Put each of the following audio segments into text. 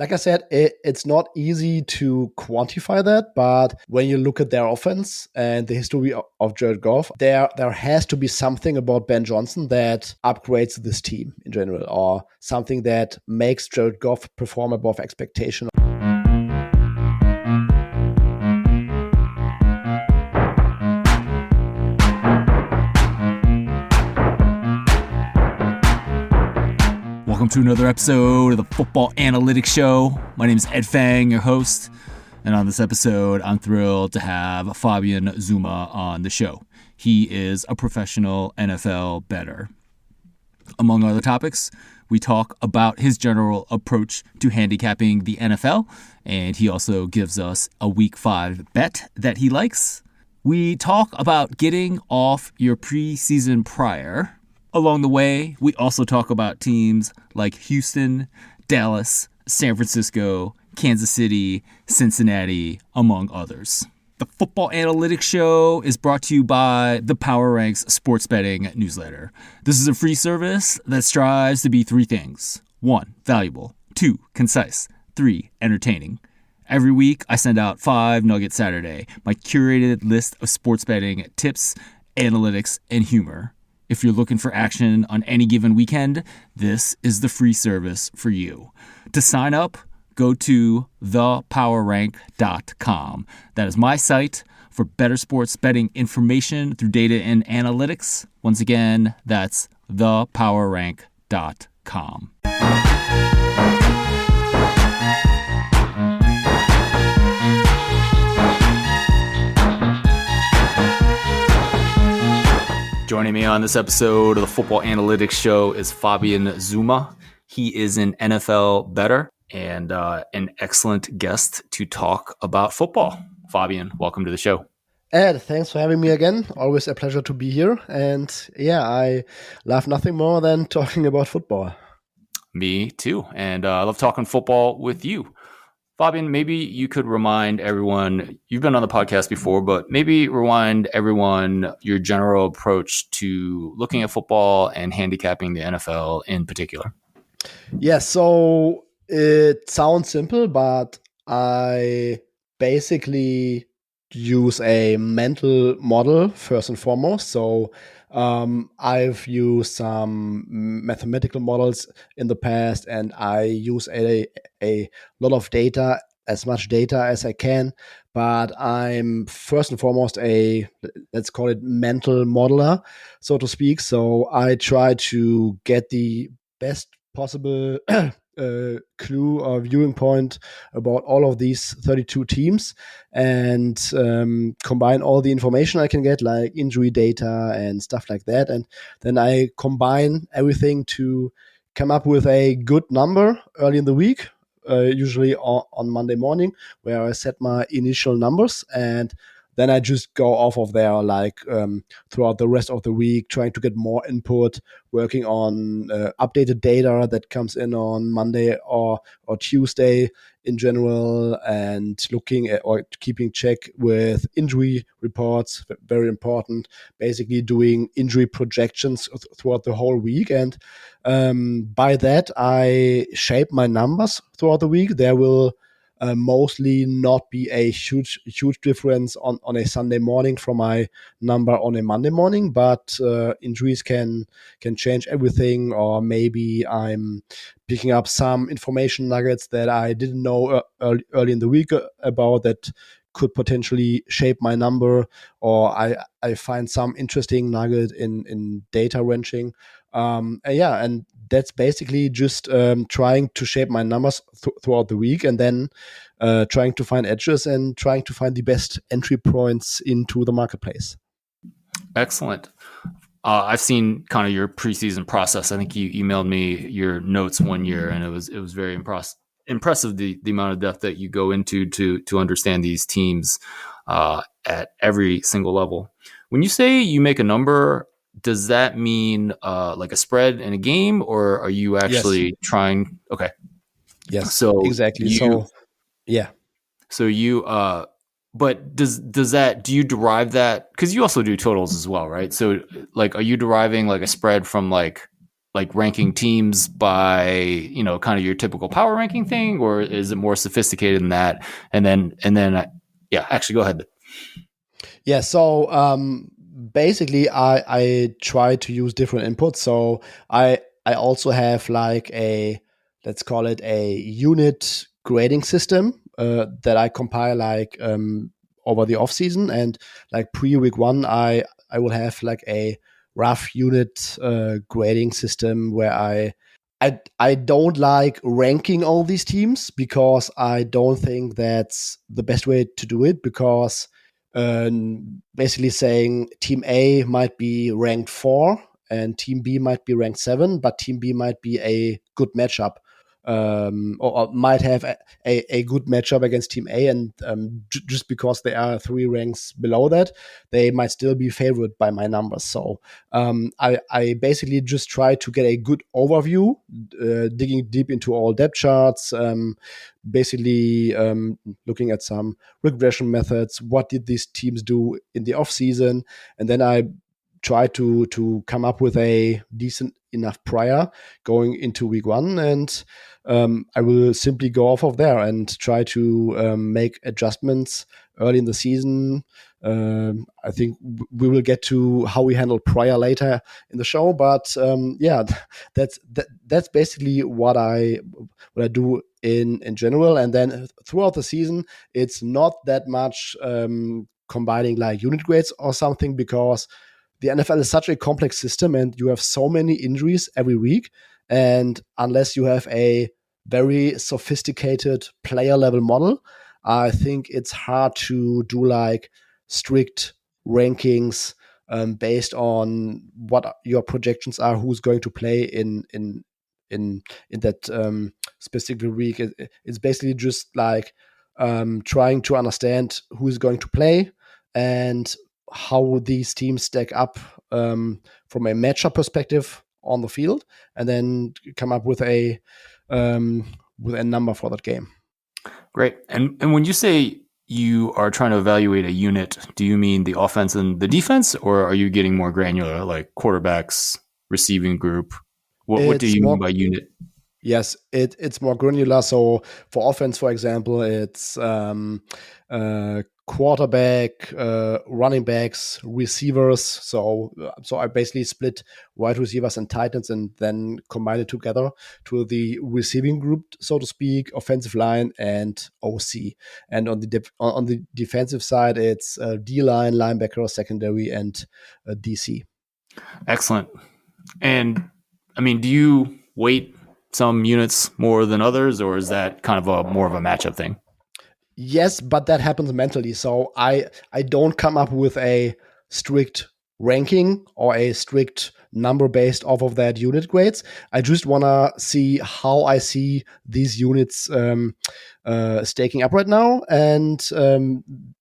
Like I said, it's not easy to quantify that, but when you look at their offense and the history of Jared Goff, there has to be something about Ben Johnson that upgrades this team in general, or something that makes Jared Goff perform above expectation. Welcome to another episode of the Football Analytics Show. My name is Ed Fang, your host. And on this episode, I'm thrilled to have Fabian Sommer on the show. He is a professional NFL bettor. Among other topics, we talk about his general approach to handicapping the NFL, and he also gives us a Week 5 bet that he likes. We talk about getting off your preseason prior. Along the way, we also talk about teams like Houston, Dallas, San Francisco, Kansas City, Cincinnati, among others. The Football Analytics Show is brought to you by the Power Ranks Sports Betting Newsletter. This is a free service that strives to be three things. 1, valuable. 2, concise. 3, entertaining. Every week, I send out 5 Nugget Saturday, my curated list of sports betting tips, analytics, and humor. If you're looking for action on any given weekend, this is the free service for you. To sign up, go to thepowerrank.com. That is my site for better sports betting information through data and analytics. Once again, that's thepowerrank.com. Joining me on this episode of the Football Analytics Show is Fabian Sommer. He is an NFL bettor and an excellent guest to talk about football. Fabian, welcome to the show. Ed, thanks for having me again. Always a pleasure to be here. And yeah, I love nothing more than talking about football. Me too. And I love talking football with you. Fabian, maybe you could remind everyone, you've been on the podcast before, but maybe remind everyone your general approach to looking at football and handicapping the NFL in particular. Yeah, so it sounds simple, but I basically use a mental model first and foremost. So I've used some mathematical models in the past, and I use a lot of data, as much data as I can. But I'm first and foremost let's call it mental modeler, so to speak. So I try to get the best possible clue or viewing point about all of these 32 teams and combine all the information I can get, like injury data and stuff like that. And then I combine everything to come up with a good number early in the week, usually on Monday morning, where I set my initial numbers, and then I just go off of there, like throughout the rest of the week, trying to get more input, working on updated data that comes in on Monday or Tuesday in general, and looking at or keeping check with injury reports, very important, basically doing injury projections throughout the whole week. And by that, I shape my numbers throughout the week. There will mostly not be a huge difference on a Sunday morning from my number on a Monday morning, but injuries can change everything, or maybe I'm picking up some information nuggets that I didn't know early in the week about that could potentially shape my number, or I find some interesting nugget in data wrenching. And that's basically just trying to shape my numbers throughout the week, and then trying to find edges and trying to find the best entry points into the marketplace. Excellent. I've seen kind of your preseason process. I think you emailed me your notes one year, and it was very impressive the amount of depth that you go into to understand these teams at every single level. When you say you make a number, does that mean like a spread in a game, or are you actually trying? Okay. Yes. So exactly. So you but do you derive that? Because you also do totals as well, right? So like, are you deriving like a spread from like like ranking teams by, you know, kind of your typical power ranking thing, or is it more sophisticated than that? And then yeah, actually go ahead. Yeah, so basically I try to use different inputs. So I also have like a, let's call it a unit grading system that I compile like over the off season, and like pre-week one I will have like a rough unit grading system where I don't like ranking all these teams, because I don't think that's the best way to do it, because basically saying team A might be ranked 4 and team B might be ranked 7, but team B might be a good matchup, or might have a good matchup against team A, and just because they are 3 ranks below that, they might still be favored by my numbers. So I basically just try to get a good overview, digging deep into all depth charts, basically looking at some regression methods. What did these teams do in the off season? And then I try to come up with a decent enough prior going into week one, and I will simply go off of there and try to make adjustments early in the season. I think we will get to how we handle prior later in the show, but yeah, that's basically what I do in general. And then throughout the season, it's not that much combining like unit grades or something, because the NFL is such a complex system and you have so many injuries every week. And unless you have a very sophisticated player level model, I think it's hard to do like strict rankings based on what your projections are, who's going to play in that specific week. It's basically just like trying to understand who's going to play and how these teams stack up from a matchup perspective on the field, and then come up with a number for that game. Great. And when you say you are trying to evaluate a unit, do you mean the offense and the defense, or are you getting more granular, like quarterbacks, receiving group? What do you mean by unit? Yes, it's more granular. So for offense, for example, it's quarterback, running backs, receivers. So I basically split wide receivers and tight ends and then combine it together to the receiving group, so to speak, offensive line and OC. And on the defensive side, it's D line, linebacker, secondary, and DC. Excellent. And I mean, do you weight some units more than others, or is that kind of more of a matchup thing? Yes, but that happens mentally. So I don't come up with a strict ranking or a strict number based off of that unit grades. I just want to see how I see these units staking up right now, and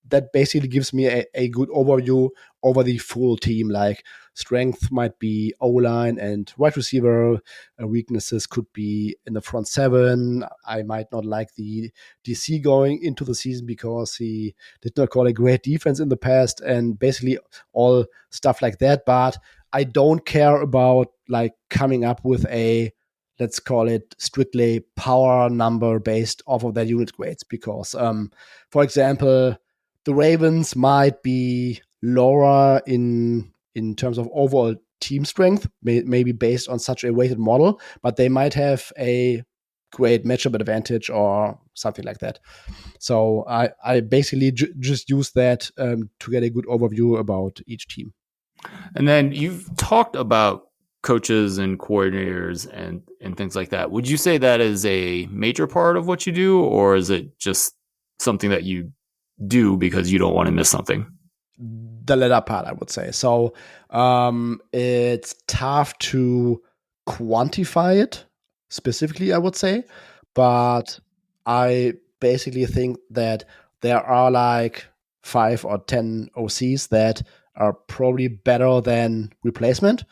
that basically gives me a good overview over the full team. Like strength might be O-line and wide receiver. Weaknesses could be in the front seven. I might not like the DC going into the season because he did not call a great defense in the past, and basically all stuff like that. But I don't care about like coming up with a, let's call it strictly power number based off of their unit grades, because for example, the Ravens might be lower in terms of overall team strength, maybe based on such a weighted model, but they might have a great matchup advantage or something like that. So I basically just use that to get a good overview about each team. And then you've talked about coaches and coordinators and things like that. Would you say that is a major part of what you do, or is it just something that you do because you don't want to miss something? The latter part, I would say. So it's tough to quantify it specifically, I would say, but I basically think that there are like 5 or 10 OCs that are probably better than replacement,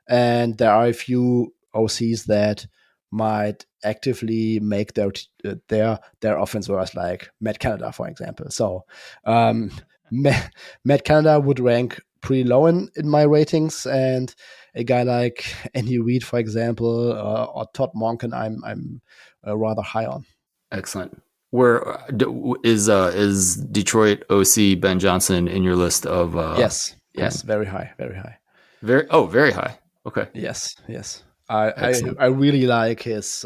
and there are a few OCs that might actively make their offense worse, like Matt Canada, for example. So Matt Canada would rank pretty low in my ratings, and a guy like Andy Reid, for example, or Todd Monken, I'm rather high on. Excellent. Where is Detroit OC Ben Johnson in your list of? Yes, very high, very high. Very high. Okay. Yes. I really like his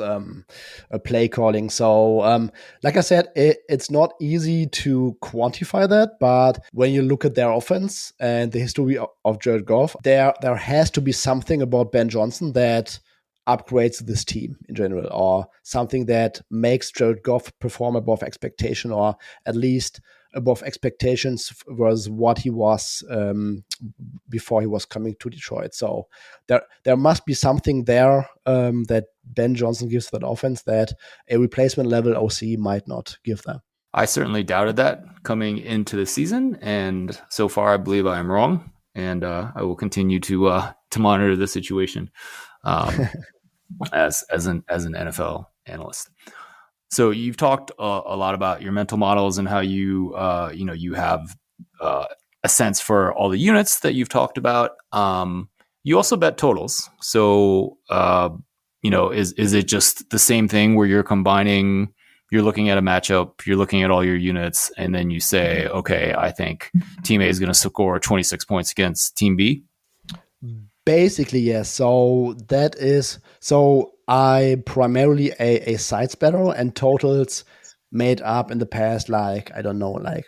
play calling. So, like I said, it's not easy to quantify that, but when you look at their offense and the history of Jared Goff, there has to be something about Ben Johnson that upgrades this team in general, or something that makes Jared Goff perform above expectation, or at least above expectations was what he was before he was coming to Detroit. So there must be something there that Ben Johnson gives that offense that a replacement level OC might not give them. I certainly doubted that coming into the season, and so far I believe I am wrong, and I will continue to monitor the situation as an NFL analyst. So you've talked a lot about your mental models and how you you have a sense for all the units that you've talked about. You also bet totals. So is it just the same thing where you're combining? You're looking at a matchup, you're looking at all your units, and then you say, okay, I think Team A is going to score 26 points against Team B. Basically, yes. So I'm primarily a sides bettor, and totals made up in the past, like, I don't know, like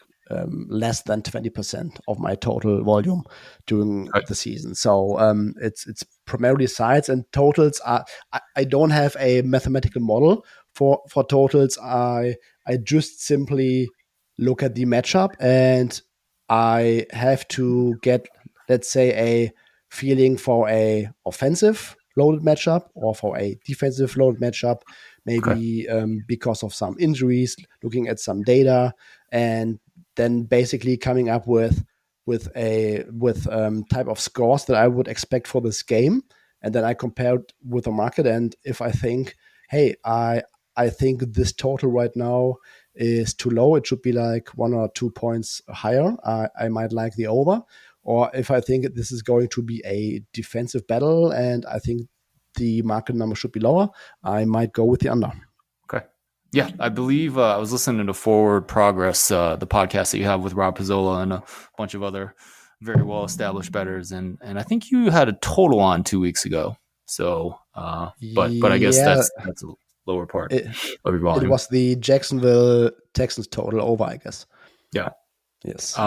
less than 20% of my total volume during the season. So it's primarily sides, and totals I don't have a mathematical model for totals. I just simply look at the matchup, and I have to get, let's say, a feeling for a offensive loaded matchup or for a defensive loaded matchup, maybe because of some injuries, looking at some data, and then basically coming up with type of scores that I would expect for this game, and then I compare it with the market. And if I think, hey, I think this total right now is too low, it should be like 1 or 2 points higher, I might like the over. Or if I think this is going to be a defensive battle and I think the market number should be lower, I might go with the under. Okay. Yeah, I believe I was listening to Forward Progress, the podcast that you have with Rob Pizzola and a bunch of other very well-established bettors, and I think you had a total on 2 weeks ago. So, but I guess that's a lower part of your volume. It was the Jacksonville Texans total over, I guess. Yeah. Yes.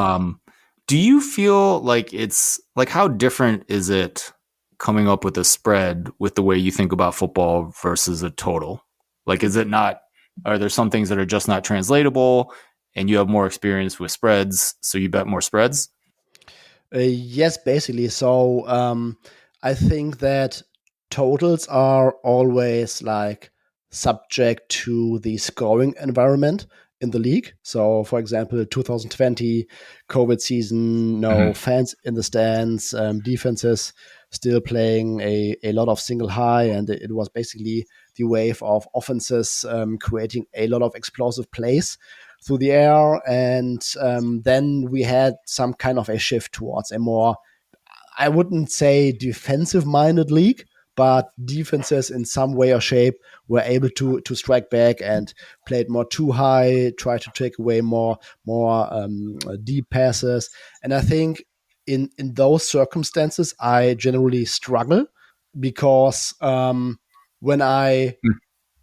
Do you feel like it's like, how different is it coming up with a spread with the way you think about football versus a total? Like, is it not, are there some things that are just not translatable and you have more experience with spreads, so you bet more spreads? Yes, basically. So I think that totals are always like subject to the scoring environment in the league. So, for example, 2020 COVID season, no fans in the stands, defenses still playing a lot of single high, and it was basically the wave of offenses creating a lot of explosive plays through the air. And then we had some kind of a shift towards a more, I wouldn't say defensive-minded league, but defenses in some way or shape were able to strike back and played more too high, try to take away more deep passes. And I think in those circumstances, I generally struggle because when I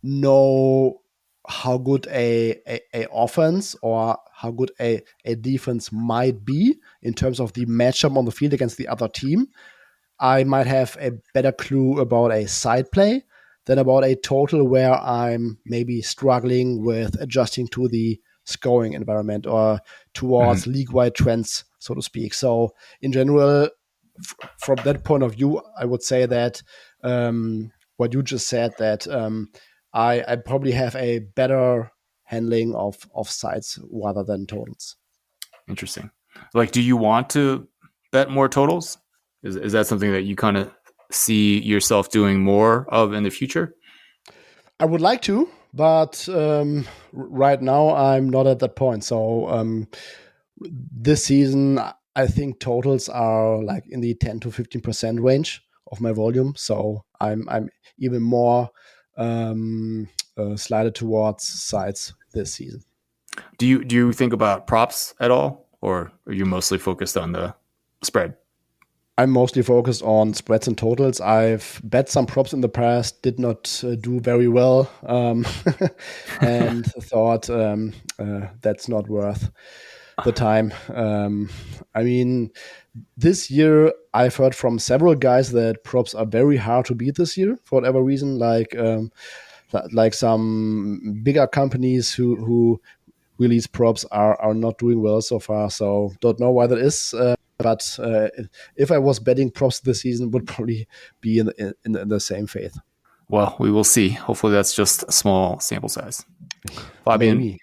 know how good a offense or how good a defense might be in terms of the matchup on the field against the other team, I might have a better clue about a side play than about a total where I'm maybe struggling with adjusting to the scoring environment or towards league-wide trends, so to speak. So in general, from that point of view, I would say that what you just said, that I probably have a better handling of sides rather than totals. Interesting. Like, do you want to bet more totals? Is that something that you kind of see yourself doing more of in the future? I would like to, but right now I'm not at that point. So this season I think totals are like in the 10 to 15% range of my volume. So I'm even more slided towards sides this season. Do you think about props at all, or are you mostly focused on the spread? I'm mostly focused on spreads and totals. I've bet some props in the past, did not do very well, and thought that's not worth the time. I mean, this year I've heard from several guys that props are very hard to beat this year for whatever reason. Like some bigger companies who release props are not doing well so far. So don't know why that is. But if I was betting props this season, would probably be in the same faith. Well, we will see. Hopefully, that's just a small sample size. Fabian, Maybe.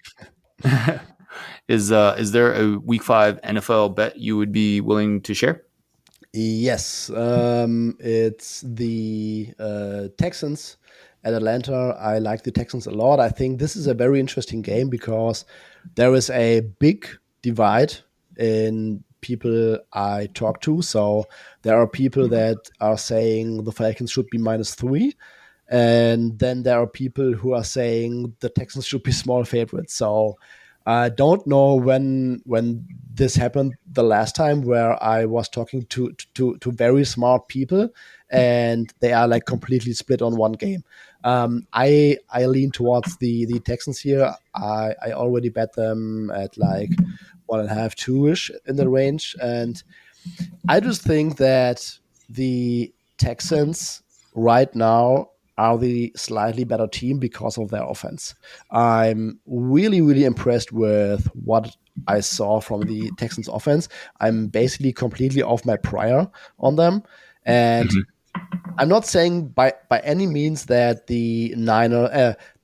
is there a Week 5 NFL bet you would be willing to share? Yes, it's the Texans at Atlanta. I like the Texans a lot. I think this is a very interesting game because there is a big divide in people I talk to. So there are people that are saying the Falcons should be -3. And then there are people who are saying the Texans should be small favorites. So I don't know when this happened the last time, where I was talking to very smart people and they are like completely split on one game. I lean towards the Texans here. I already bet them at like 1.5, 2-ish in the range, and I just think that the Texans right now are the slightly better team because of their offense. I'm really, really impressed with what I saw from the Texans offense. I'm basically completely off my prior on them. And I'm not saying by any means that the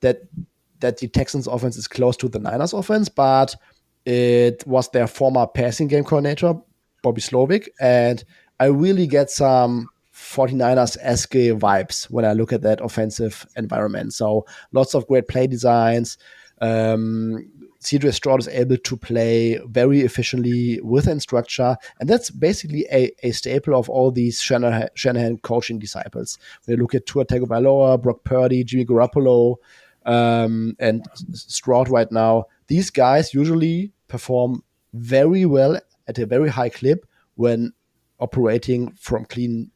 that the Texans offense is close to the Niners offense, but it was their former passing game coordinator, Bobby Slovic, and I really get some 49ers-esque vibes when I look at that offensive environment. So lots of great play designs. CJ Stroud is able to play very efficiently within structure, and that's basically a staple of all these Shanahan coaching disciples. When you look at Tua Tagovailoa, Brock Purdy, Jimmy Garoppolo, and Stroud right now, these guys usually perform very well at a very high clip when operating from clean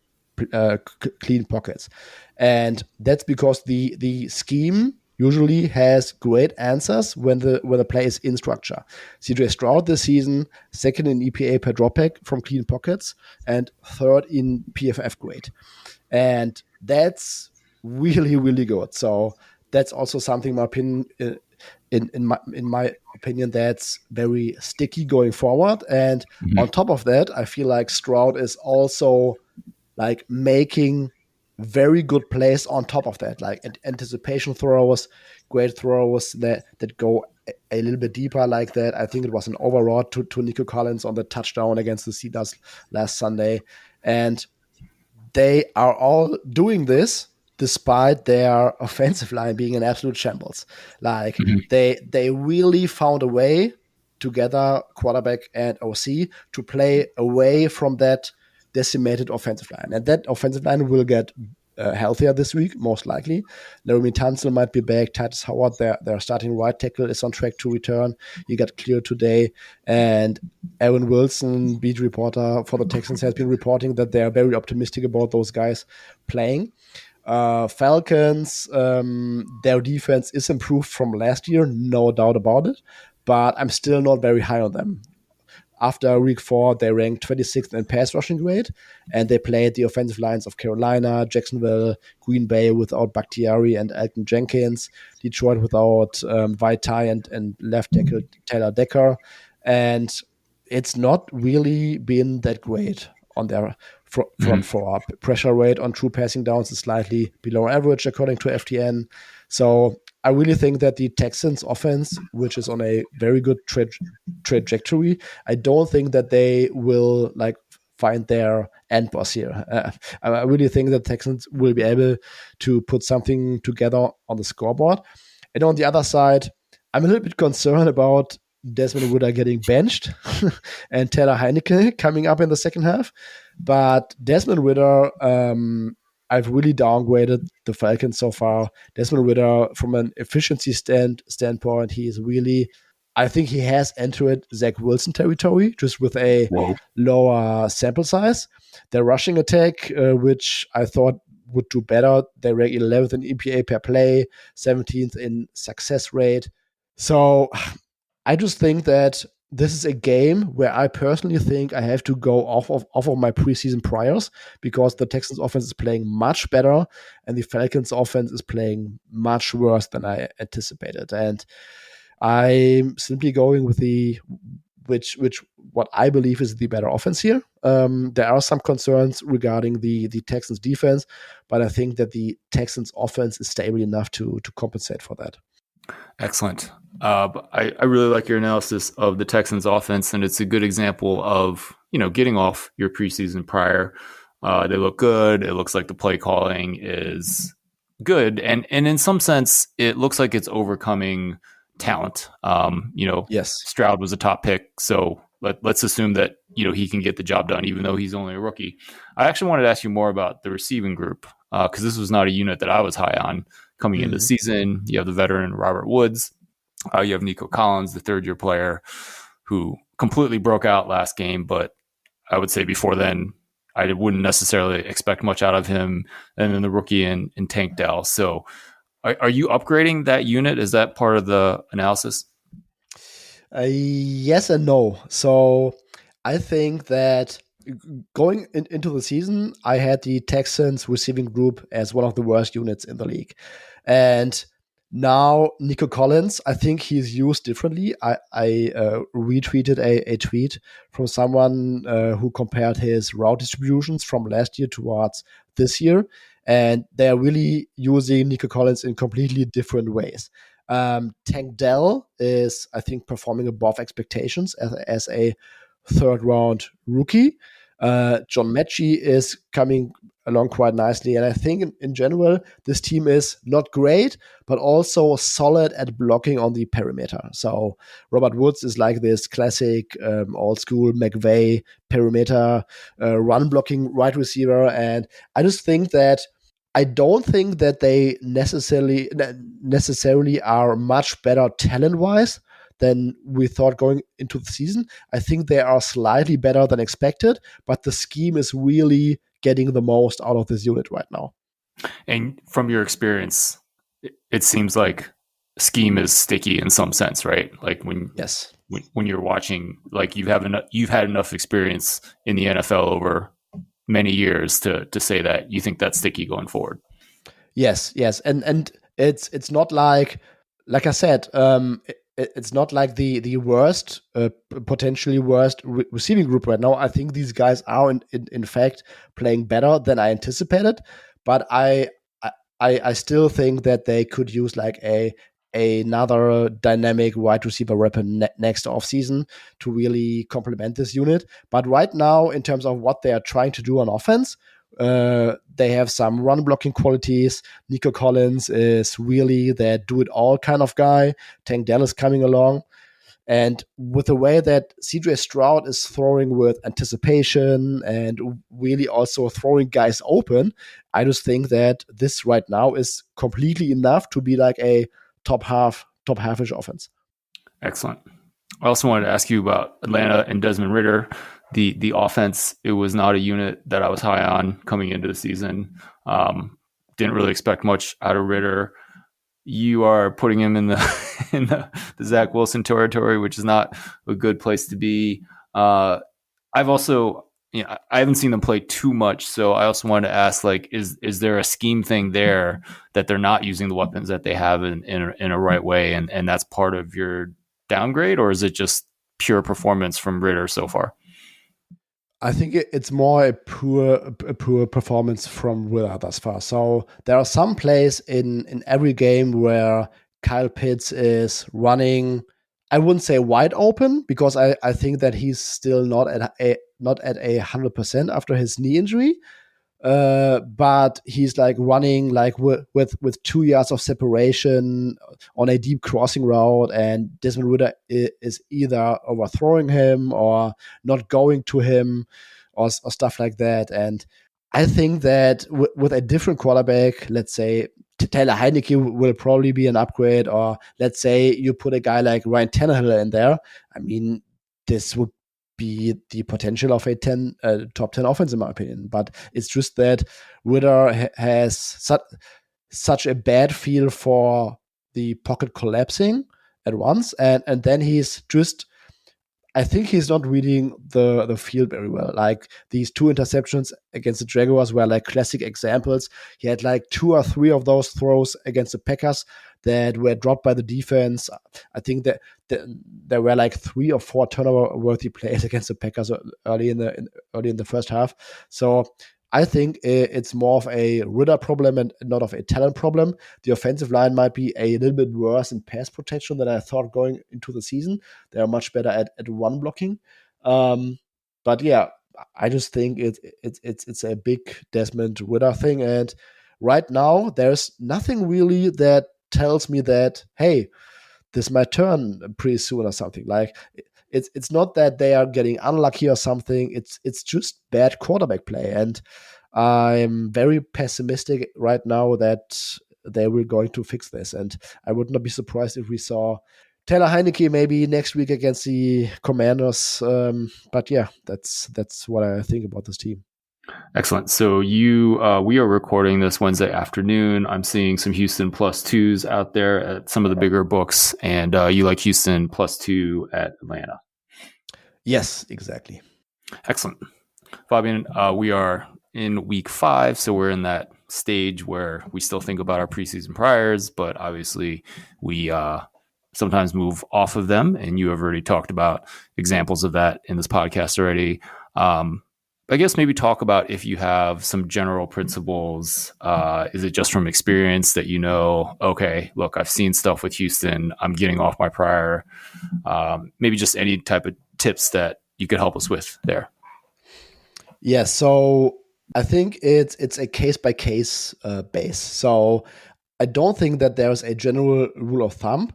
pockets, and that's because the scheme usually has great answers when the play is in structure. CJ Stroud this season, second in EPA per dropback from clean pockets, and third in PFF grade, and that's really, really good. So that's also something, in my opinion, that's very sticky going forward. And on top of that, I feel like Stroud is also like making very good plays on top of that, like anticipation throws, great throws that go a little bit deeper like that. I think it was an overrod to Nico Collins on the touchdown against the Steelers last Sunday. And they are all doing this despite their offensive line being an absolute shambles. Like they really found a way together, quarterback and OC, to play away from that decimated offensive line. And that offensive line will get healthier this week, most likely. Laramie Tunsil might be back. Titus Howard, their starting right tackle, is on track to return. He got cleared today. And Aaron Wilson, beat reporter for the Texans, has been reporting that they are very optimistic about those guys playing. Falcons, their defense is improved from last year, no doubt about it. But I'm still not very high on them. After week 4, they ranked 26th in pass rushing grade, and they played the offensive lines of Carolina, Jacksonville, Green Bay without Bakhtiari and Elton Jenkins, Detroit without Vaitai and left tackle Taylor Decker. And it's not really been that great on their front four. Pressure rate on true passing downs is slightly below average, according to FTN. So I really think that the Texans offense, which is on a very good trajectory, I don't think that they will like find their end boss here. I really think that Texans will be able to put something together on the scoreboard. And on the other side, I'm a little bit concerned about Desmond Ridder getting benched and Taylor Heineke coming up in the second half. But Desmond Ridder, I've really downgraded the Falcons so far. Desmond Ridder, from an efficiency standpoint, he is really, I think he has entered Zach Wilson territory, just with a lower sample size. Their rushing attack, which I thought would do better, they rank 11th in EPA per play, 17th in success rate. So I just think that this is a game where I personally think I have to go off of my preseason priors, because the Texans offense is playing much better and the Falcons offense is playing much worse than I anticipated. And I'm simply going with what I believe is the better offense here. There are some concerns regarding the Texans defense, but I think that the Texans offense is stable enough to compensate for that. Excellent. I really like your analysis of the Texans offense, and it's a good example of, getting off your preseason prior. They look good. It looks like the play calling is good. And in some sense, it looks like it's overcoming talent. Yes. Stroud was a top pick, so let's assume that, he can get the job done, even though he's only a rookie. I actually wanted to ask you more about the receiving group, because this was not a unit that I was high on coming into the season. You have the veteran Robert Woods. You have Nico Collins, the third-year player, who completely broke out last game, but I would say before then, I wouldn't necessarily expect much out of him. And then the rookie in Tank Dell. So are you upgrading that unit? Is that part of the analysis? Yes and no. So I think that going into the season, I had the Texans receiving group as one of the worst units in the league. And now Nico Collins, I think he's used differently. I retweeted a tweet from someone who compared his route distributions from last year towards this year. And they are really using Nico Collins in completely different ways. Tank Dell is, I think, performing above expectations as a third-round rookie. John Mechie is coming along quite nicely. And I think in general, this team is not great, but also solid at blocking on the perimeter. So Robert Woods is like this classic old school McVay perimeter run blocking wide receiver. And I just think that I don't think that they necessarily are much better talent-wise than we thought going into the season. I think they are slightly better than expected, but the scheme is really getting the most out of this unit right now. And from your experience, it seems like scheme is sticky in some sense, right? Like when you're watching, like you've had enough experience in the NFL over many years to say that you think that's sticky going forward. Yes. And it's not like I said, it's not like the worst, potentially worst receiving group right now. I think these guys are in fact playing better than I anticipated, but I still think that they could use like another dynamic wide receiver weapon next offseason to really complement this unit. But right now, in terms of what they are trying to do on offense, they have some run blocking qualities. Nico Collins is really that do-it-all kind of guy. Tank Dell is coming along. And with the way that CJ Stroud is throwing with anticipation and really also throwing guys open, I just think that this right now is completely enough to be like a top half-ish offense. Excellent. I also wanted to ask you about Atlanta and Desmond Ridder. The offense, it was not a unit that I was high on coming into the season. Didn't really expect much out of Ridder. You are putting him in the Zach Wilson territory, which is not a good place to be. I've also, I haven't seen them play too much, so I also wanted to ask, like, is there a scheme thing there that they're not using the weapons that they have in a right way, and that's part of your downgrade, or is it just pure performance from Ridder so far? I think it's more a poor performance from Ridder thus far. So there are some plays in every game where Kyle Pitts is running, I wouldn't say wide open, because I think that he's still not at 100% after his knee injury. but he's like running like with 2 yards of separation on a deep crossing route, and Desmond Ridder is either overthrowing him or not going to him or stuff like that. And I think that with a different quarterback, let's say Taylor Heineke will probably be an upgrade, or let's say you put a guy like Ryan Tannehill in there. I mean, this would be the potential of a top 10 offense, in my opinion. But it's just that Ridder has such a bad feel for the pocket collapsing at once, and then he's just, I think he's not reading the field very well. Like these 2 interceptions against the Jaguars were like classic examples. He had like 2 or 3 of those throws against the Packers that were dropped by the defense. I think that there were like 3 or 4 turnover-worthy plays against the Packers early in the first half. So I think it's more of a Ridder problem and not of a talent problem. The offensive line might be a little bit worse in pass protection than I thought going into the season. They are much better at run blocking. But yeah, I just think it's a big Desmond Ridder thing. And right now, there's nothing really that tells me that, hey, this might turn pretty soon or something. Like it's not that they are getting unlucky or something. It's just bad quarterback play, and I'm very pessimistic right now that they were going to fix this. And I would not be surprised if we saw Taylor Heineke maybe next week against the Commanders. But yeah, that's what I think about this team. Excellent. So we are recording this Wednesday afternoon. I'm seeing some Houston +2s out there at some of the bigger books, and you like Houston +2 at Atlanta. Yes, exactly. Excellent. Fabian, we are in week 5, so we're in that stage where we still think about our preseason priors, but obviously we sometimes move off of them, and you have already talked about examples of that in this podcast already. I guess maybe talk about if you have some general principles. Is it just from experience that okay, look, I've seen stuff with Houston, I'm getting off my prior? Maybe just any type of tips that you could help us with there. Yeah, so I think it's a case-by-case base. So I don't think that there's a general rule of thumb.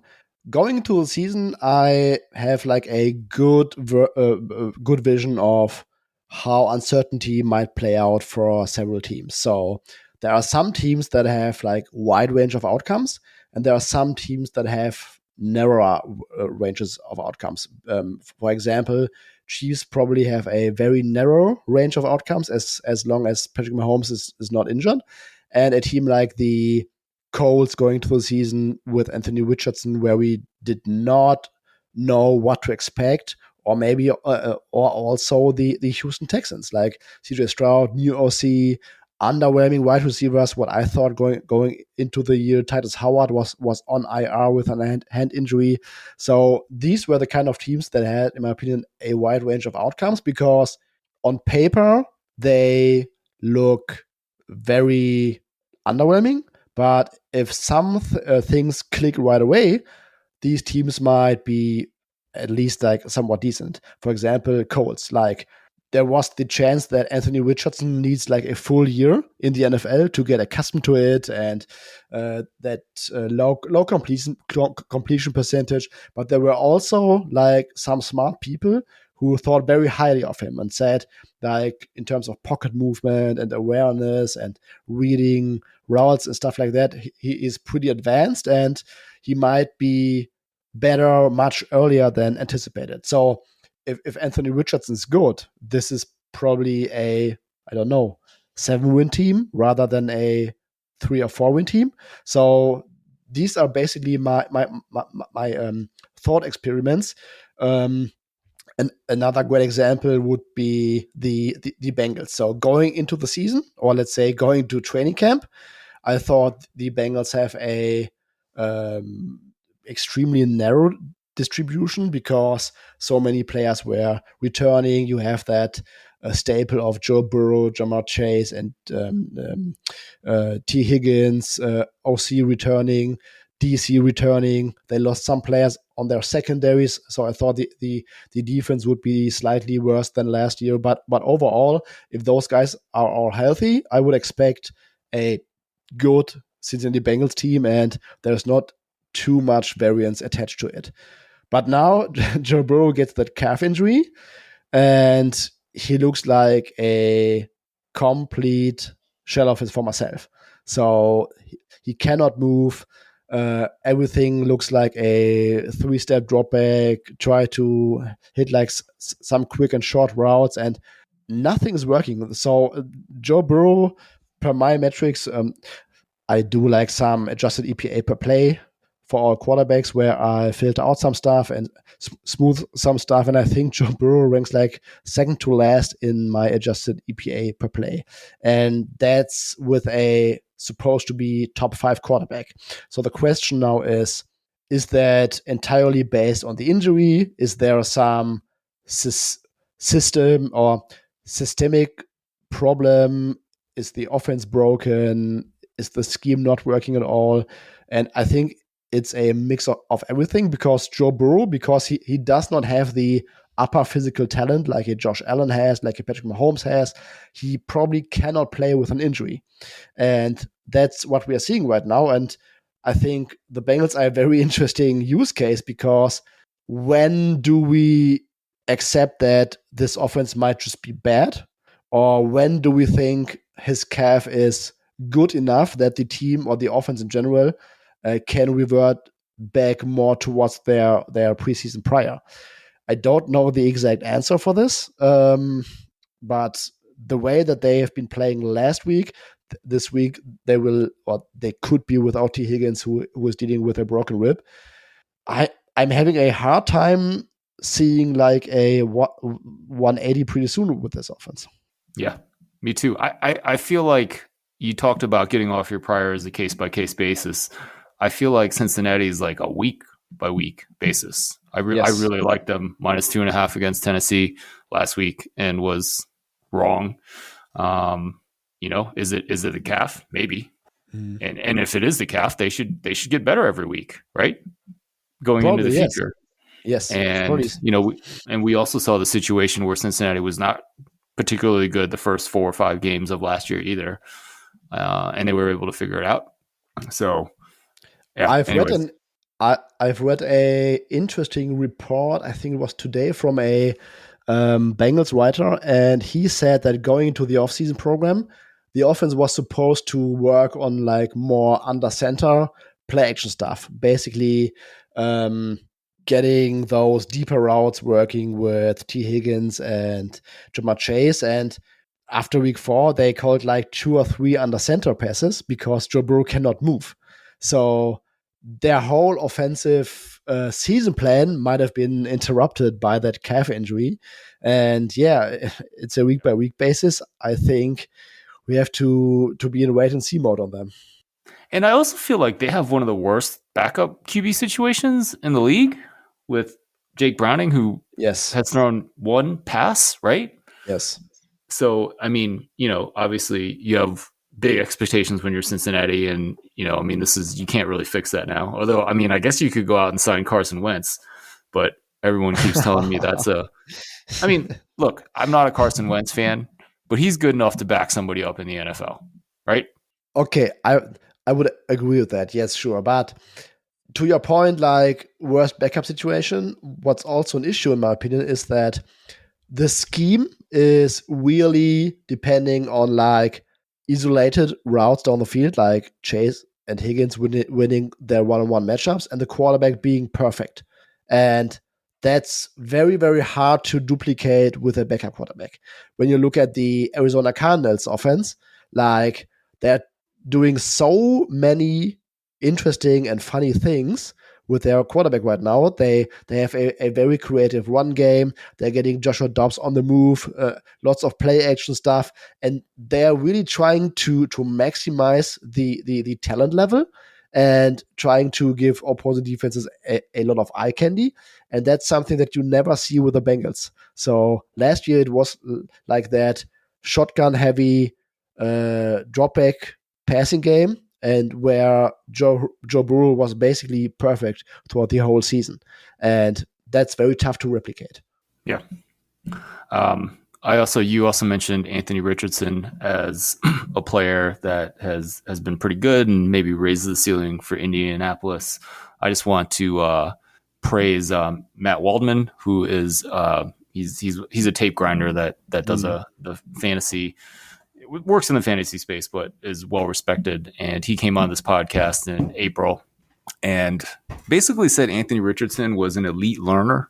Going into the season, I have like a good vision of how uncertainty might play out for several teams. So there are some teams that have like wide range of outcomes, and there are some teams that have narrower ranges of outcomes. For example, Chiefs probably have a very narrow range of outcomes as long as Patrick Mahomes is not injured. And a team like the Colts going to the season with Anthony Richardson, where we did not know what to expect, or maybe or also the Houston Texans, like CJ Stroud, new OC, underwhelming wide receivers. What I thought going into the year, Titus Howard was on IR with an hand injury. So these were the kind of teams that had, in my opinion, a wide range of outcomes, because on paper they look very underwhelming. But if some things click right away, these teams might be at least like somewhat decent. For example, Colts, like there was the chance that Anthony Richardson needs like a full year in the NFL to get accustomed to it, and that low completion percentage. But there were also like some smart people who thought very highly of him and said, like, in terms of pocket movement and awareness and reading routes and stuff like that, he is pretty advanced, and he might be better much earlier than anticipated. So if Anthony Richardson's good, this is probably a, I don't know, 7-win team rather than a 3 or 4-win team. So these are basically my thought experiments. And another great example would be the Bengals. So going into the season, or let's say going to training camp, I thought the Bengals have a extremely narrow distribution because so many players were returning. You have that staple of Joe Burrow, Jamar Chase, and T. Higgins, OC returning. DC returning. They lost some players on their secondaries, so I thought the defense would be slightly worse than last year. But overall, if those guys are all healthy, I would expect a good Cincinnati Bengals team, and there's not too much variance attached to it. But now Joe Burrow gets that calf injury, and he looks like a complete shell of his former self. So he cannot move. Everything looks like a 3-step drop back, try to hit like some quick and short routes, and nothing is working. So Joe Burrow, per my metrics, I do like some adjusted EPA per play for all quarterbacks where I filter out some stuff and smooth some stuff. And I think Joe Burrow ranks like second to last in my adjusted EPA per play. And that's with a supposed to be top 5 quarterback. So the question now is that entirely based on the injury? Is there some system or systemic problem? Is the offense broken? Is the scheme not working at all? And I think it's a mix of everything, because Joe Burrow, because he does not have the upper physical talent like a Josh Allen has, like a Patrick Mahomes has, he probably cannot play with an injury. And that's what we are seeing right now. And I think the Bengals are a very interesting use case, because when do we accept that this offense might just be bad? Or when do we think his calf is good enough that the team or the offense in general can revert back more towards their preseason prior? I don't know the exact answer for this, but the way that they have been playing last week, this week they could be without T. Higgins, who is dealing with a broken rib. I'm having a hard time seeing like a 180 pretty soon with this offense. Yeah, me too. I feel like you talked about getting off your prior as a case-by-case basis. I feel like Cincinnati is like a week-by-week basis. I really liked them -2.5 against Tennessee last week and was wrong. Is it the calf? Maybe. And if it is the calf, they should get better every week, right? Going probably into the future. Yes. And we also saw the situation where Cincinnati was not particularly good the first 4 or 5 games of last year either. And they were able to figure it out. So yeah. I've read a interesting report, I think it was today, from a Bengals writer, and he said that going into the offseason program, the offense was supposed to work on like more under center play action stuff, basically getting those deeper routes working with T. Higgins and Jamar Chase. And after week 4, they called like 2 or 3 under center passes because Joe Burrow cannot move. So their whole offensive season plan might have been interrupted by that calf injury. And yeah, it's a week-by-week basis. I think we have to be in wait-and-see mode on them. And I also feel like they have one of the worst backup QB situations in the league with Jake Browning, who has thrown 1 pass, right? Yes. So, I mean, obviously you have big expectations when you're Cincinnati, and you can't really fix that now. Although, I mean, I guess you could go out and sign Carson Wentz, but everyone keeps telling me look, I'm not a Carson Wentz fan, but he's good enough to back somebody up in the NFL, right? Okay, I would agree with that. Yes, sure. But to your point, like worst backup situation, what's also an issue in my opinion is that the scheme is really depending on like isolated routes down the field, like Chase and Higgins winning their one-on-one matchups and the quarterback being perfect. And that's very, very hard to duplicate with a backup quarterback. When you look at the Arizona Cardinals offense, like they're doing so many interesting and funny things with their quarterback right now. They have a very creative run game. They're getting Joshua Dobbs on the move, lots of play action stuff, and they're really trying to maximize the talent level and trying to give opposing defenses a lot of eye candy. And that's something that you never see with the Bengals. So last year it was like that shotgun heavy drop back passing game. and where Joe Burrow was basically perfect throughout the whole season. And that's very tough to replicate. Yeah. You also mentioned Anthony Richardson as a player that has been pretty good and maybe raised the ceiling for Indianapolis. I just want to praise Matt Waldman, who is he's a tape grinder that does the fantasy, works in the fantasy space, but is well respected. And he came on this podcast in April and basically said Anthony Richardson was an elite learner.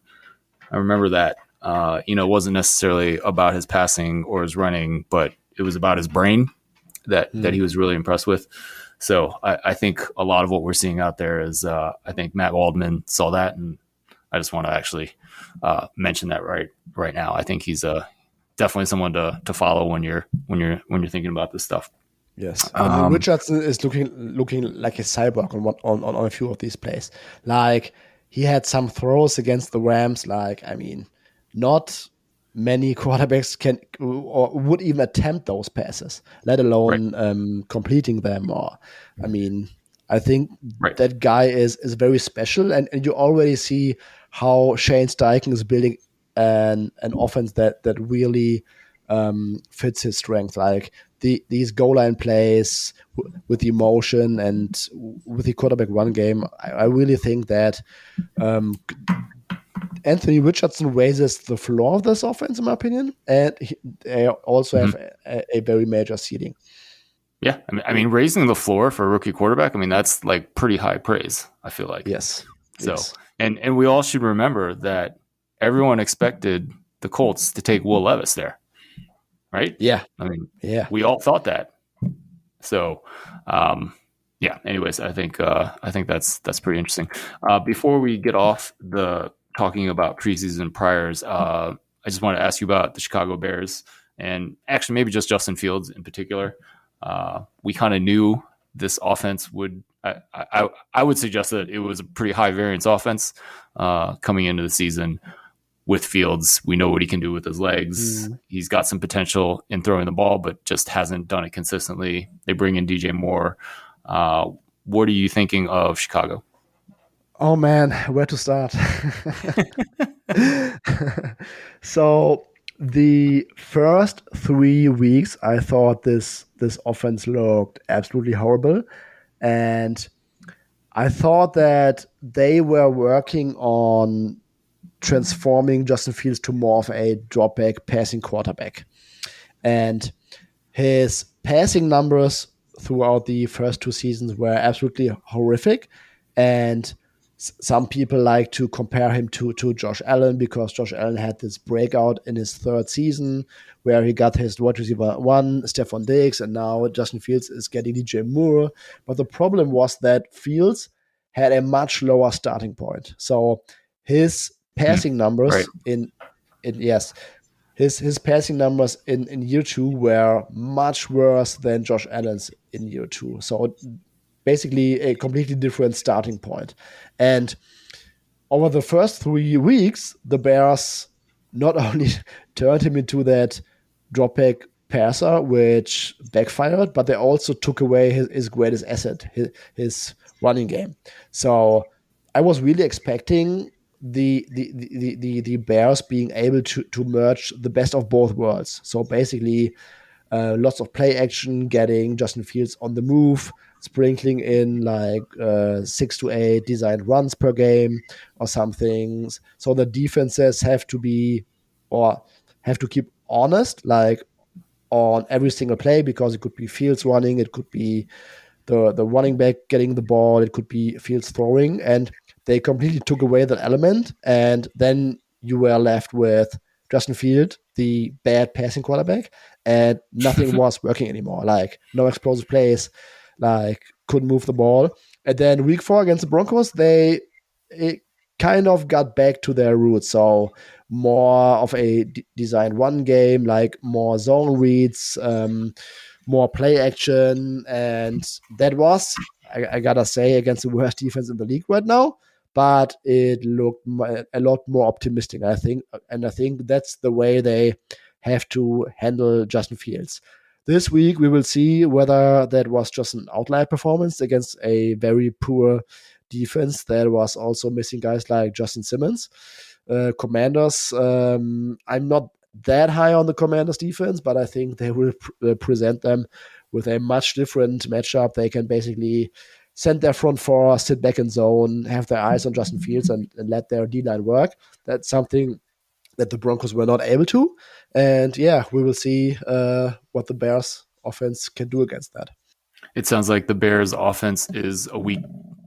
I remember that. It wasn't necessarily about his passing or his running, but it was about his brain that he was really impressed with. So I think a lot of what we're seeing out there is I think Matt Waldman saw that, and I just want to actually mention that right now. I think he's definitely someone to follow when you're thinking about this stuff. Yes, Richardson is looking like a cyborg on a few of these plays. Like, he had some throws against the Rams. Like, I mean, not many quarterbacks can or would even attempt those passes, let alone completing them. Or, I mean, I think that guy is very special, and you already see how Shane Steichen is building an offense that really fits his strength. Like these goal line plays with the emotion and with the quarterback run game. I really think that Anthony Richardson raises the floor of this offense, in my opinion, and they also have a very major ceiling. Yeah, I mean, raising the floor for a rookie quarterback, I mean, that's like pretty high praise, I feel like. Yes. So, and we all should remember that everyone expected the Colts to take Will Levis there, right? Yeah. I mean, we all thought that. So, anyways, I think that's pretty interesting. Before we get off the talking about preseason priors, I just want to ask you about the Chicago Bears, and actually maybe just Justin Fields in particular. We kind of knew this offense would. I would suggest that it was a pretty high variance offense coming into the season. With Fields, we know what he can do with his legs. He's got some potential in throwing the ball, but just hasn't done it consistently. They bring in DJ Moore. What are you thinking of Chicago? Oh man, where to start? So the first 3 weeks, I thought this offense looked absolutely horrible. And I thought that they were working on transforming Justin Fields to more of a drop-back passing quarterback. And his passing numbers throughout the first 2 seasons were absolutely horrific. And some people like to compare him to Josh Allen, because Josh Allen had this breakout in his 3rd season where he got his wide receiver 1, Stephon Diggs, and now Justin Fields is getting DJ Moore. But the problem was that Fields had a much lower starting point. So his passing numbers his passing numbers in year 2 were much worse than Josh Allen's in year 2. So basically a completely different starting point. And over the first 3 weeks, the Bears not only turned him into that drop-back passer, which backfired, but they also took away his greatest asset, his running game. So I was really expecting the Bears being able to merge the best of both worlds. So basically, lots of play action, getting Justin Fields on the move, sprinkling in like 6 to 8 designed runs per game or something. So the defenses have to keep honest, like on every single play, because it could be Fields running, it could be the running back getting the ball, it could be Fields throwing, and they completely took away that element. And then you were left with Justin Fields, the bad passing quarterback, and nothing was working anymore. Like no explosive plays, like couldn't move the ball. And then week 4 against the Broncos, it kind of got back to their roots. So more of a design one game, like more zone reads, more play action. And that was, I gotta say, against the worst defense in the league right now. But it looked a lot more optimistic, I think. And I think that's the way they have to handle Justin Fields. This week, we will see whether that was just an outlier performance against a very poor defense that was also missing guys like Justin Simmons. Commanders, I'm not that high on the Commanders defense, but I think they will present them with a much different matchup. They can basically send their front four, sit back in zone, have their eyes on Justin Fields, and let their D-line work. That's something that the Broncos were not able to. And yeah, we will see what the Bears offense can do against that. It sounds like the Bears offense is a week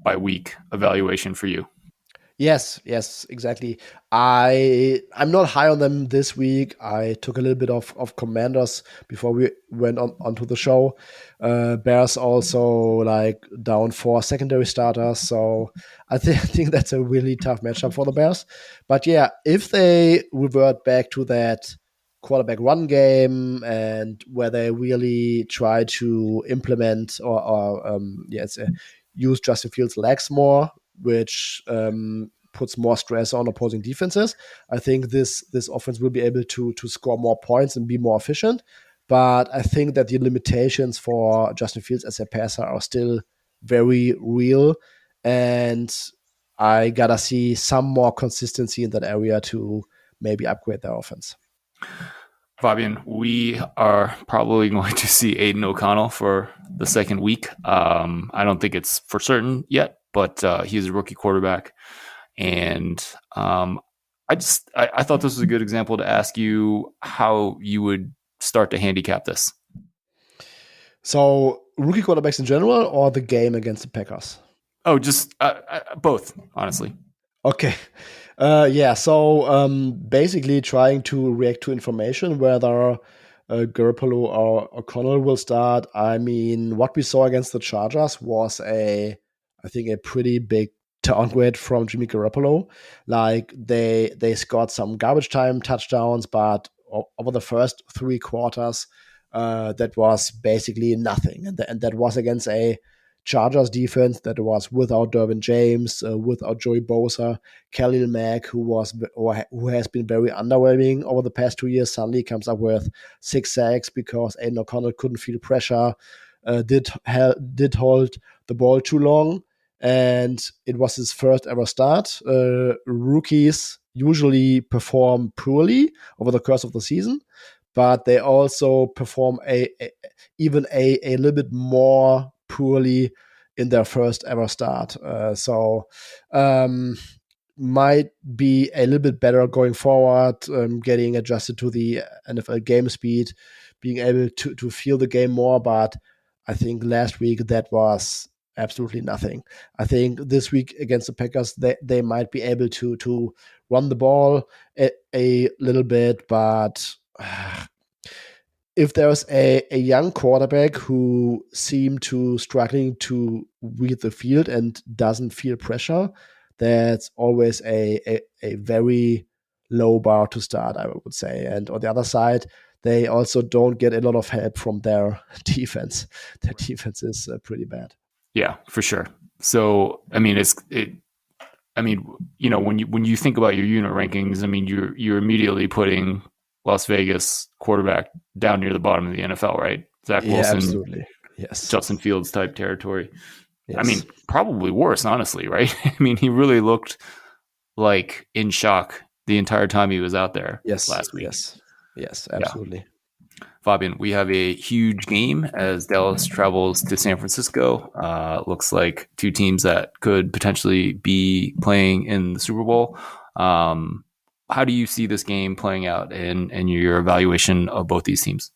by week evaluation for you. Yes, exactly. I'm not high on them this week. I took a little bit of Commanders before we went onto the show. Bears also like down 4 secondary starters, so I think that's a really tough matchup for the Bears. But yeah, if they revert back to that quarterback run game and where they really try to implement or use Justin Fields' legs more, which puts more stress on opposing defenses. I think this offense will be able to score more points and be more efficient. But I think that the limitations for Justin Fields as a passer are still very real. And I gotta see some more consistency in that area to maybe upgrade their offense. Fabian, we are probably going to see Aiden O'Connell for the second week. I don't think it's for certain yet, but he's a rookie quarterback. And I thought this was a good example to ask you how you would start to handicap this. So rookie quarterbacks in general or the game against the Packers? Oh, just both, honestly. Okay. So basically trying to react to information, whether Garoppolo or O'Connell will start. I mean, what we saw against the Chargers was I think a pretty big downgrade from Jimmy Garoppolo. Like they scored some garbage time touchdowns, but over the first 3 quarters, that was basically nothing. And that was against a Chargers defense that was without Derwin James, without Joey Bosa, Khalil Mack, who has been very underwhelming over the past 2 years, suddenly comes up with 6 sacks because Aiden O'Connell couldn't feel pressure, did hold the ball too long, and it was his first ever start. Rookies usually perform poorly over the course of the season, but they also perform even a little bit more poorly in their first ever start. Might be a little bit better going forward, getting adjusted to the NFL game speed, being able to feel the game more. But I think last week that was absolutely nothing. I think this week against the Packers, they might be able to run the ball a little bit, but if there's a young quarterback who seemed to struggling to read the field and doesn't feel pressure, that's always a very low bar to start, I would say. And on the other side, they also don't get a lot of help from their defense. Their defense is pretty bad. Yeah, for sure. So, I mean, when you think about your unit rankings, I mean, you're immediately putting Las Vegas quarterback down near the bottom of the NFL, right? Zach Wilson, absolutely. Yes. Justin Fields type territory. Yes. I mean, probably worse, honestly, right? I mean, he really looked like in shock the entire time he was out there last week. Yes, absolutely. Yeah. Fabian, we have a huge game as Dallas travels to San Francisco. Looks like 2 teams that could potentially be playing in the Super Bowl. How do you see this game playing out in your evaluation of both these teams?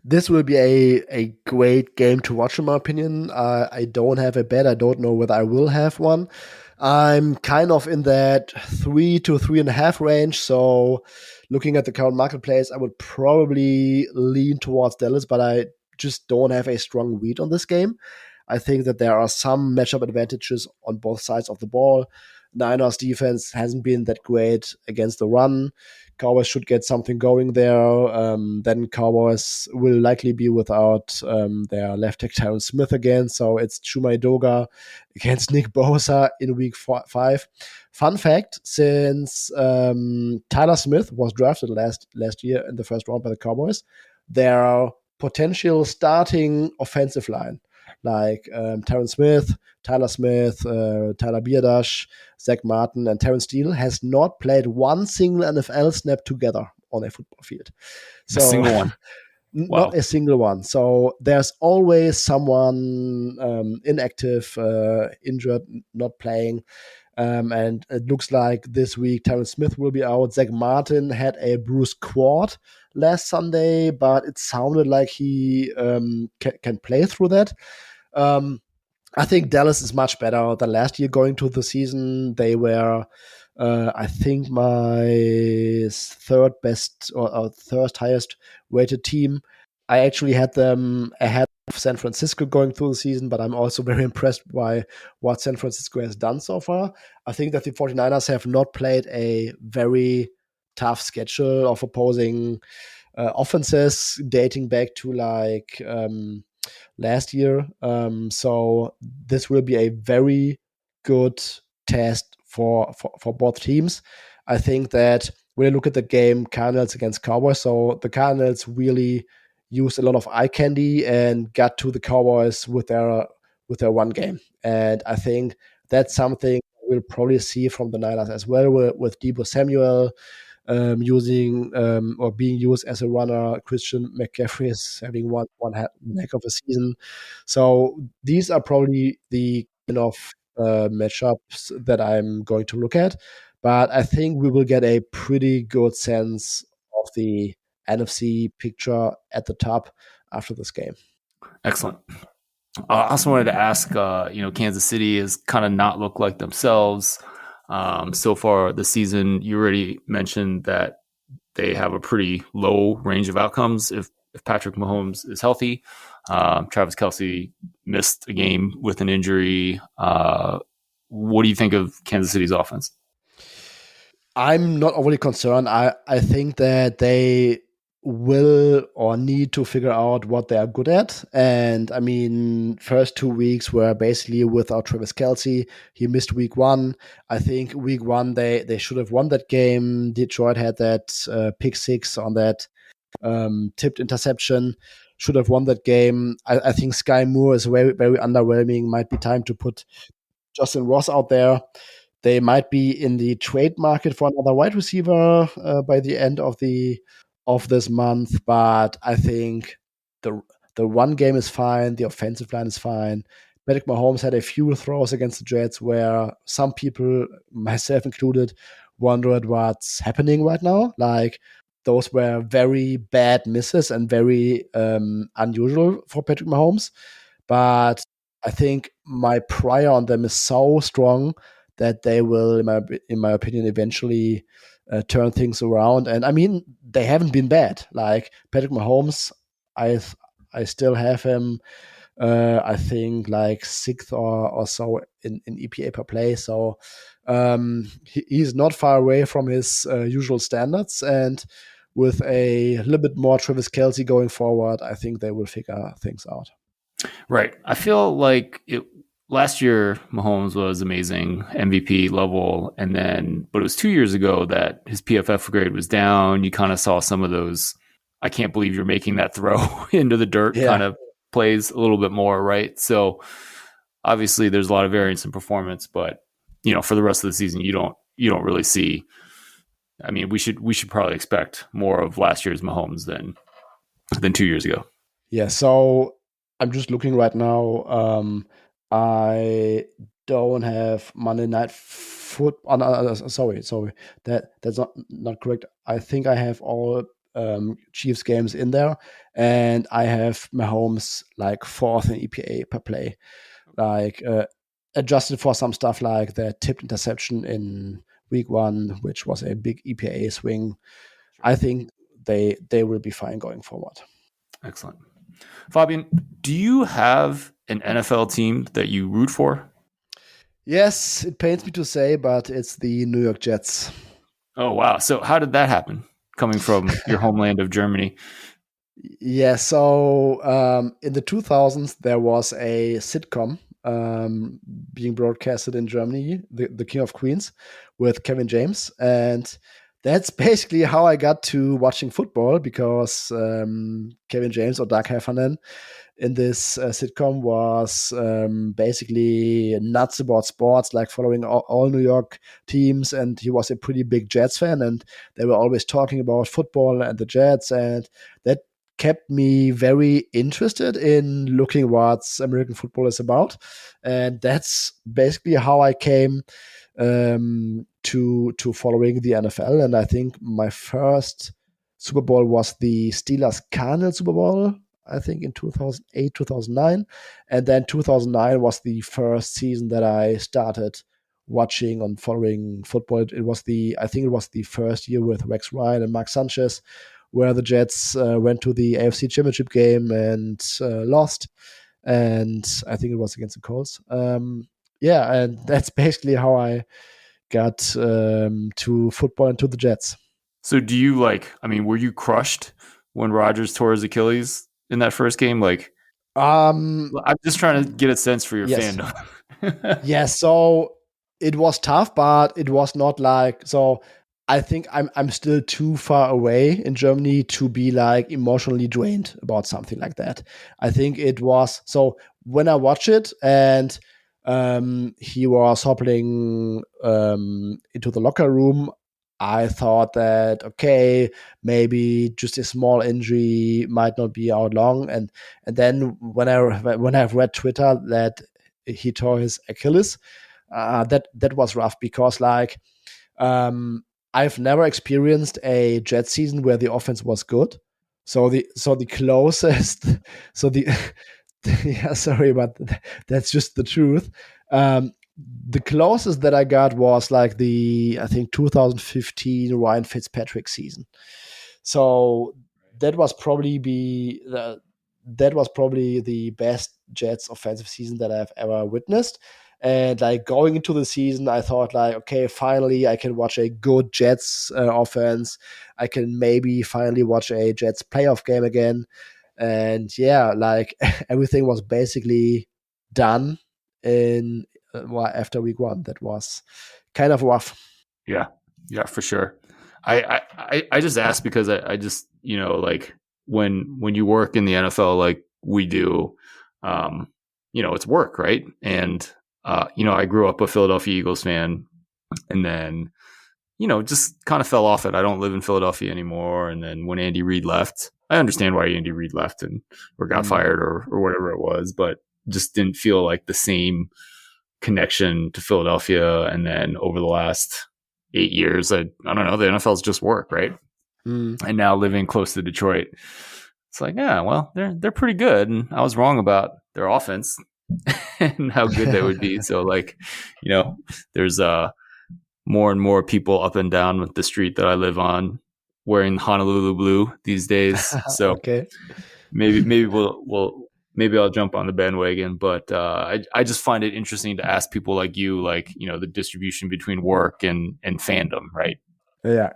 This will be a great game to watch, in my opinion. I don't have a bet. I don't know whether I will have one. I'm kind of in that 3 to 3.5 range. So looking at the current marketplace, I would probably lean towards Dallas, but I just don't have a strong read on this game. I think that there are some matchup advantages on both sides of the ball. Niners defense hasn't been that great against the run. Cowboys should get something going there. Then Cowboys will likely be without their left tackle Tyron Smith again. So it's Chuma Edoga against Nick Bosa in week 5. Fun fact, since Tyler Smith was drafted last year in the first round by the Cowboys, their potential starting offensive line, like Terrence Smith, Tyler Smith, Tyler Bierdash, Zach Martin, and Terrence Steele, has not played one single NFL snap together on a football field. So, a single one. Not a single one. So there's always someone inactive, injured, not playing. And it looks like this week Terrence Smith will be out. Zach Martin had a bruised quad last Sunday, but it sounded like he can play through that. I think Dallas is much better than last year going to the season. They were, I think, my third best or third highest rated team. I actually had them ahead of San Francisco going through the season, but I'm also very impressed by what San Francisco has done so far. I think that the 49ers have not played a very tough schedule of opposing offenses dating back to like last year. So this will be a very good test for both teams. I think that when you look at the game, Cardinals against Cowboys, so the Cardinals really used a lot of eye candy and got to the Cowboys with their one game. And I think that's something we'll probably see from the Niners as well with Deebo Samuel using or being used as a runner. Christian McCaffrey is having one heck of a season. So these are probably the kind of matchups that I'm going to look at. But I think we will get a pretty good sense of the NFC picture at the top after this game. Excellent. I also wanted to ask, Kansas City has kind of not looked like themselves so far this season. You already mentioned that they have a pretty low range of outcomes if Patrick Mahomes is healthy. Travis Kelce missed a game with an injury. What do you think of Kansas City's offense? I'm not overly concerned. I think that they will or need to figure out what they are good at. And I mean, first 2 weeks were basically without Travis Kelce. He missed week 1. I think week 1 they should have won that game. Detroit had that pick 6 on that tipped interception. Should have won that game. I think Sky Moore is very, very underwhelming. Might be time to put Justin Ross out there. They might be in the trade market for another wide receiver by the end of this month, but I think the run game is fine, the offensive line is fine. Patrick Mahomes had a few throws against the Jets where some people, myself included, wondered what's happening right now. Like, those were very bad misses and very unusual for Patrick Mahomes. But I think my prior on them is so strong that they will, in my opinion, eventually turn things around. And I mean, they haven't been bad. Like Patrick Mahomes, I still have him, I think, like 6th or so in EPA per play. So he's not far away from his usual standards. And with a little bit more Travis Kelce going forward, I think they will figure things out. Right. I feel like last year Mahomes was amazing, MVP level, but it was 2 years ago that his PFF grade was down. You kind of saw some of those, I can't believe you're making that throw into the dirt kind of plays a little bit more, right? So obviously there's a lot of variance in performance, but for the rest of the season you don't really see. I mean, we should probably expect more of last year's Mahomes than 2 years ago. Yeah, so I'm just looking right now. I don't have Monday Night Football. Sorry, that's not correct. I think I have all Chiefs games in there, and I have Mahomes like 4th in EPA per play, like adjusted for some stuff like the tipped interception in week 1, which was a big EPA swing. I think they will be fine going forward. Excellent. Fabian, do you have an NFL team that you root for? Yes, it pains me to say, but it's the New York Jets. Oh, wow. So how did that happen, coming from your homeland of Germany? Yeah, so in the 2000s, there was a sitcom being broadcasted in Germany, the King of Queens, with Kevin James. And that's basically how I got to watching football, because Kevin James, or Doug Heffernan, in this sitcom was basically nuts about sports, like following all New York teams. And he was a pretty big Jets fan, and they were always talking about football and the Jets. And that kept me very interested in looking what American football is about. And that's basically how I came to following the NFL. And I think my first Super Bowl was the Steelers Cardinals Super Bowl, I think in 2008, 2009. And then 2009 was the first season that I started watching and following football. I think it was the first year with Rex Ryan and Mark Sanchez, where the Jets went to the AFC Championship game and lost. And I think it was against the Colts. Yeah, and that's basically how I got to football and to the Jets. So do you were you crushed when Rodgers tore his Achilles in that first game? I'm just trying to get a sense for your fandom. Yeah, so it was tough, but it was not so I think I'm still too far away in Germany to be emotionally drained about something like that. I think it was, so when I watch it and he was hobbling into the locker room, I thought that, okay, maybe just a small injury, might not be out long. And then when I've read Twitter that he tore his Achilles, that was rough, because I've never experienced a Jet season where the offense was good. So the closest, yeah, sorry, but that's just the truth. The closest that I got was I think 2015 Ryan Fitzpatrick season. So that was probably the best Jets offensive season that I've ever witnessed. And going into the season, I thought okay, finally I can watch a good Jets offense. I can maybe finally watch a Jets playoff game again. And yeah, everything was basically done in after week one. That was kind of rough. Yeah, for sure. I just asked because I just, when you work in the NFL like we do, it's work, right? And I grew up a Philadelphia Eagles fan, and then just kind of fell off it. I don't live in Philadelphia anymore. And then when Andy Reid left, I understand why Andy Reid left or got fired or whatever it was, but just didn't feel like the same connection to Philadelphia. And then over the last 8 years, I don't know, the NFL's just work, right? And now living close to Detroit, it's yeah, well, they're pretty good. And I was wrong about their offense and how good they would be. So there's more and more people up and down the street that I live on wearing Honolulu blue these days. So okay. maybe I'll jump on the bandwagon, but I just find it interesting to ask people like you, the distribution between work and fandom, right? Yeah.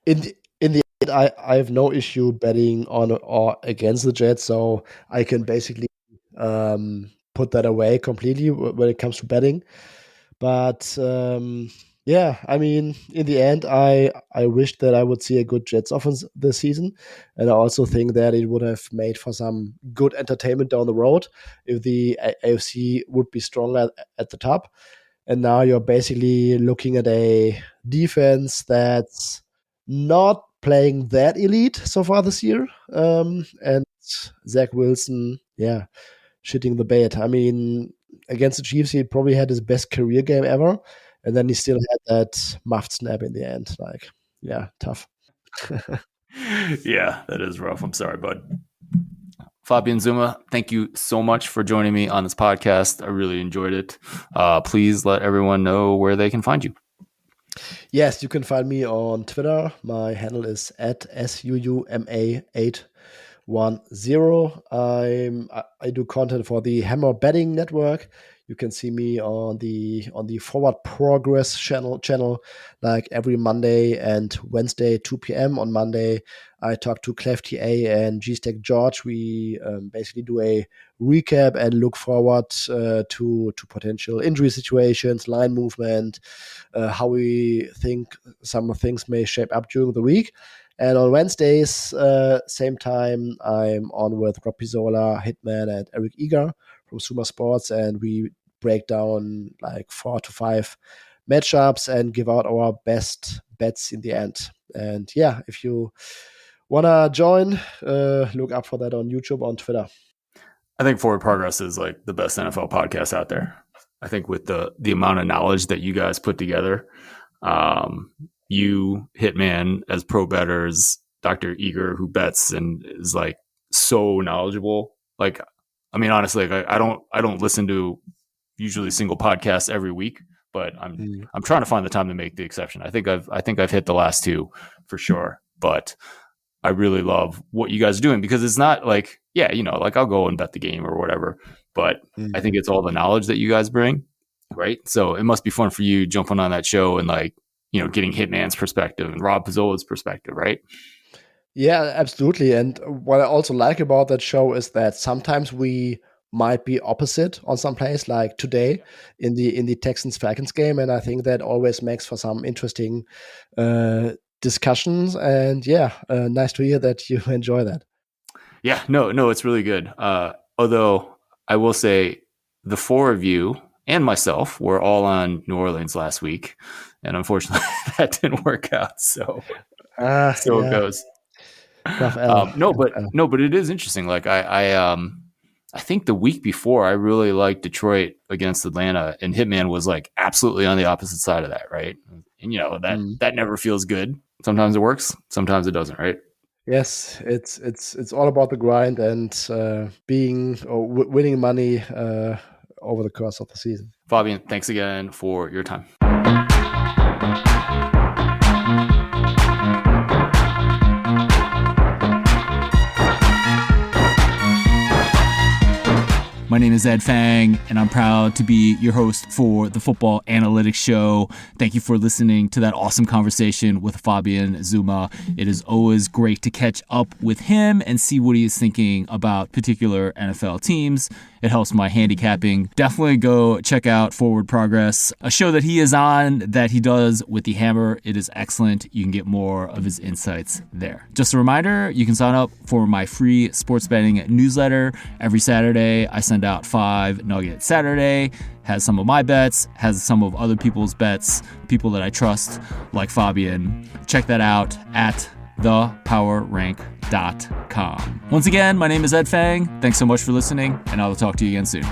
In the end, I have no issue betting on or against the Jets, so I can basically put that away completely when it comes to betting. But yeah, I mean, in the end, I wish that I would see a good Jets offense this season. And I also think that it would have made for some good entertainment down the road if the AFC would be stronger at the top. And now you're basically looking at a defense that's not playing that elite so far this year. And Zach Wilson, yeah, shitting the bed. I mean, against the Chiefs, he probably had his best career game ever. And then he still had that muffed snap in the end. Yeah, tough. Yeah, that is rough. I'm sorry, bud. Fabian Sommer, thank you so much for joining me on this podcast. I really enjoyed it. Please let everyone know where they can find you. Yes, you can find me on Twitter. My handle is @SUUMA810. I do content for the Hammer Betting Network. You can see me on the Forward Progress channel like every Monday and Wednesday, 2 p.m. On Monday, I talk to Clef TA and G-Stack George. We basically do a recap and look forward to potential injury situations, line movement, how we think some things may shape up during the week. And on Wednesdays, same time, I'm on with Rob Pizzola, Hitman, and Eric Eager from Sumo Sports, and we break down like 4 to 5 matchups and give out our best bets in the end. And yeah, if you want to join, look up for that on YouTube, on Twitter. I think Forward Progress is like the best NFL podcast out there. I think with the amount of knowledge that you guys put together, you, Hitman, as pro bettors, Dr. Eager, who bets and is like so knowledgeable. Like, I mean, honestly, like, I don't listen to usually single podcasts every week, but I'm trying to find the time to make the exception. I think I've hit the last 2 for sure, but I really love what you guys are doing, because it's not like, yeah, you know, like I'll go and bet the game or whatever, but I think it's all the knowledge that you guys bring, right? So it must be fun for you jumping on that show and like, you know, getting Hitman's perspective and Rob Pizzola's perspective, right? Yeah, absolutely. And what I also like about that show is that sometimes we might be opposite on some plays, like today in the Texans-Falcons game, and I think that always makes for some interesting discussions. And yeah, nice to hear that you enjoy that. Yeah, no, it's really good. Although I will say the 4 of you and myself were all on New Orleans last week, and unfortunately that didn't work out. So it goes. But it is interesting. Like I think the week before I really liked Detroit against Atlanta, and Hitman was like absolutely on the opposite side of that, right? And you know that never feels good. Sometimes it works, sometimes it doesn't, right? Yes, it's all about the grind and winning money over the course of the season. Fabian, thanks again for your time. My name is Ed Fang, and I'm proud to be your host for the Football Analytics Show. Thank you for listening to that awesome conversation with Fabian Sommer. It is always great to catch up with him and see what he is thinking about particular NFL teams. It helps my handicapping. Definitely go check out Forward Progress, a show that he is on that he does with the Hammer. It is excellent. You can get more of his insights there. Just a reminder, you can sign up for my free sports betting newsletter. Every Saturday, I send out 5 Nugget Saturday. Has some of my bets, has some of other people's bets, people that I trust, like Fabian. Check that out at thepowerrank.com. Once again, my name is Ed Fang. Thanks so much for listening, and I will talk to you again soon.